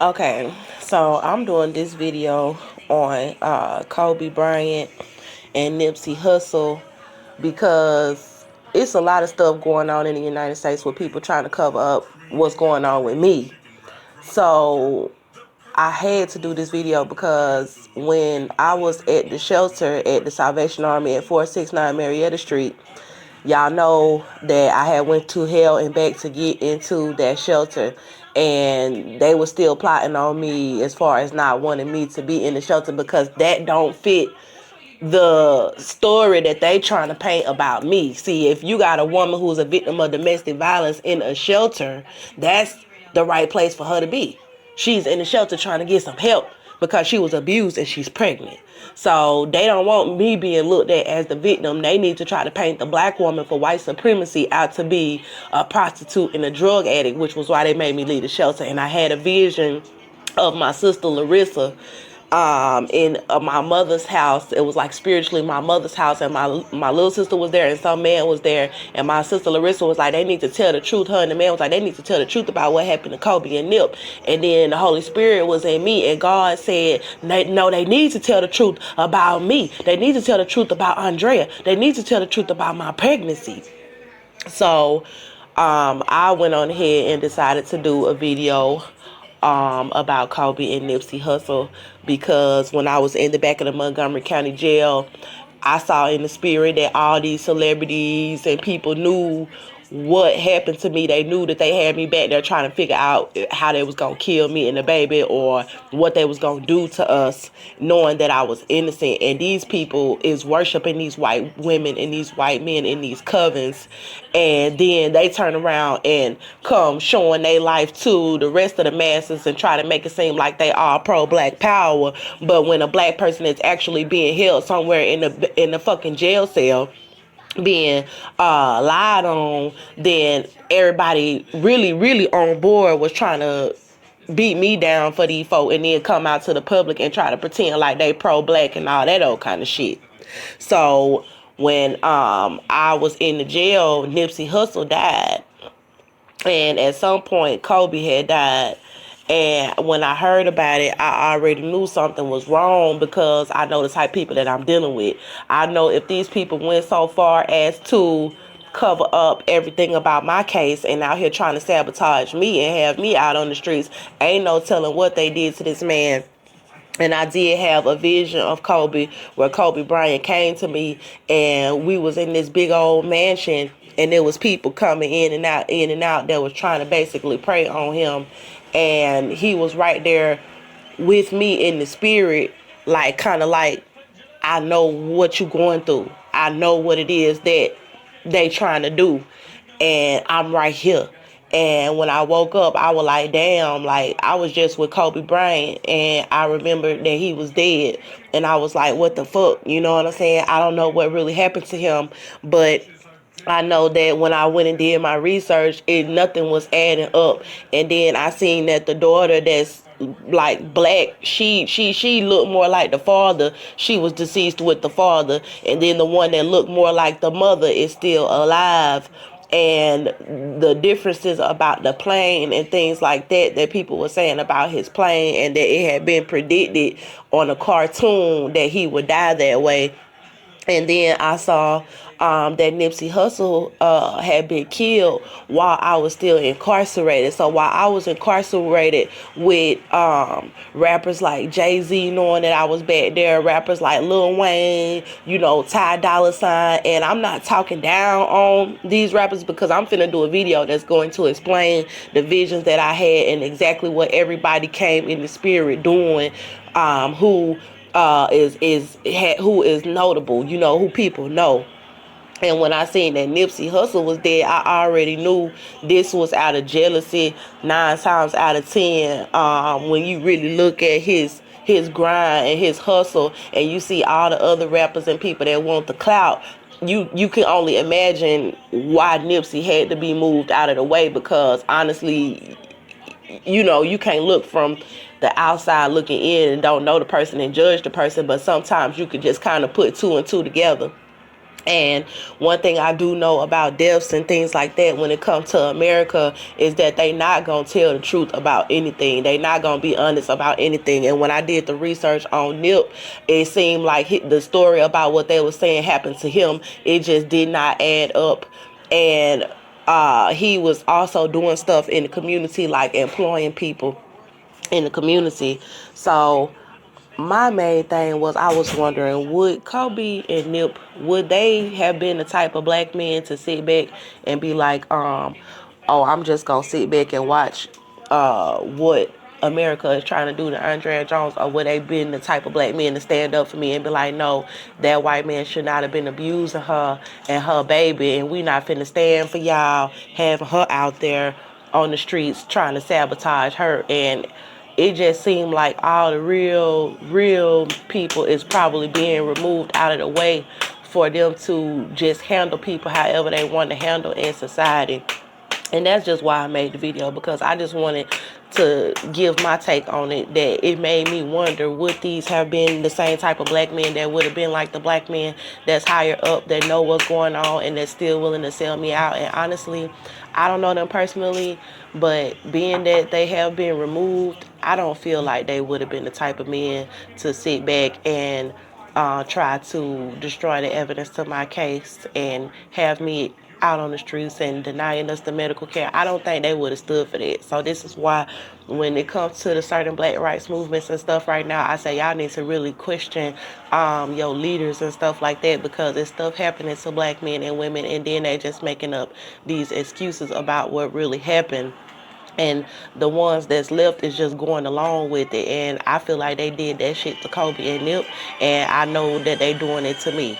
Okay, so I'm doing this video on Kobe Bryant and Nipsey Hussle because it's a lot of stuff going on in the United States with people trying to cover up what's going on with me. So I had to do this video because when I was at the shelter at the Salvation Army at 469 Marietta Street, y'all know that I had went to hell and back to get into that shelter, and they were still plotting on me as far as not wanting me to be in the shelter because that don't fit the story that they trying to paint about me. See, if you got a woman who's a victim of domestic violence in a shelter, that's the right place for her to be. She's in the shelter trying to get some help because she was abused and she's pregnant. So they don't want me being looked at as the victim. They need to try to paint the black woman for white supremacy out to be a prostitute and a drug addict, which was why they made me leave the shelter. And I had a vision of my sister Larissa in my mother's house. It was like spiritually my mother's house, and my little sister was there and some man was there, and my sister Larissa was like, they need to tell the truth. Her and the man was like, they need to tell the truth about what happened to Kobe and Nip. And then the Holy Spirit was in me, and God said, no, they need to tell the truth about me. They need to tell the truth about Andrea. They need to tell the truth about my pregnancy. So I went on ahead and decided to do a video about Kobe and Nipsey Hussle because when I was in the back of the Montgomery County Jail, I saw in the spirit that all these celebrities and people knew what happened to me. They knew that they had me back there trying to figure out how they was going to kill me and the baby, or what they was going to do to us, knowing that I was innocent. And these people is worshiping these white women and these white men in these covens, and then they turn around and come showing their life to the rest of the masses and try to make it seem like they are pro-black power. But when a black person is actually being held somewhere in the fucking jail cell, being lied on, then everybody really on board was trying to beat me down for these folk, and then come out to the public and try to pretend like they pro-black and all that old kind of shit. So when I was in the jail, Nipsey Hussle died, and at some point Kobe had died. And when I heard about it, I already knew something was wrong because I know the type of people that I'm dealing with. I know if these people went so far as to cover up everything about my case and out here trying to sabotage me and have me out on the streets, ain't no telling what they did to this man. And I did have a vision of Kobe where Kobe Bryant came to me, and we was in this big old mansion, and there was people coming in and out that was trying to basically prey on him. And he was right there with me in the spirit, like kind of like, I know what you going through. I know what it is that they trying to do, and I'm right here. And when I woke up, I was like, damn, like I was just with Kobe Bryant, and I remembered that he was dead. And I was like, what the fuck? You know what I'm saying? I don't know what really happened to him, but I know that when I went and did my research, nothing was adding up. And then I seen that the daughter that's like black, she looked more like the father. She was deceased with the father. And then the one that looked more like the mother is still alive. And the differences about the plane and things like that people were saying about his plane, and that it had been predicted on a cartoon that he would die that way. And then I saw that Nipsey Hussle had been killed while I was still incarcerated. So while I was incarcerated with rappers like Jay-Z, knowing that I was back there, rappers like Lil Wayne, you know, Ty Dolla $ign, and I'm not talking down on these rappers because I'm finna do a video that's going to explain the visions that I had and exactly what everybody came in the spirit doing, who is notable, you know, who people know. And when I seen that Nipsey Hussle was dead, I already knew this was out of jealousy 9 times out of 10. When you really look at his grind and his hustle, and you see all the other rappers and people that want the clout, you can only imagine why Nipsey had to be moved out of the way, because honestly, you know, you can't look from the outside looking in and don't know the person and judge the person, but sometimes you could just kind of put two and two together. And one thing I do know about deaths and things like that when it comes to America is that they not going to tell the truth about anything. They not going to be honest about anything. And when I did the research on Nip, it seemed like the story about what they were saying happened to him. It just did not add up. And he was also doing stuff in the community, like employing people in the community. So my main thing was I was wondering, would Kobe and Nip, would they have been the type of black men to sit back and be like, oh, I'm just gonna sit back and watch what America is trying to do to Andrea Jones, or would they been the type of black men to stand up for me and be like, no, that white man should not have been abusing her and her baby, and we not finna stand for y'all having her out there on the streets trying to sabotage her. And it just seemed like all the real people is probably being removed out of the way for them to just handle people however they want to handle in society. And that's just why I made the video, because I just wanted to give my take on it. That it made me wonder, would these have been the same type of black men that would have been like the black men that's higher up, that know what's going on and that's still willing to sell me out? And honestly, I don't know them personally, but being that they have been removed, I don't feel like they would have been the type of men to sit back and try to destroy the evidence to my case and have me out on the streets and denying us the medical care. I don't think they would have stood for that. So this is why when it comes to the certain black rights movements and stuff right now, I say y'all need to really question your leaders and stuff like that, because it's stuff happening to black men and women, and then they just making up these excuses about what really happened. And the ones that's left is just going along with it. And I feel like they did that shit to Kobe and Nip, and I know that they doing it to me.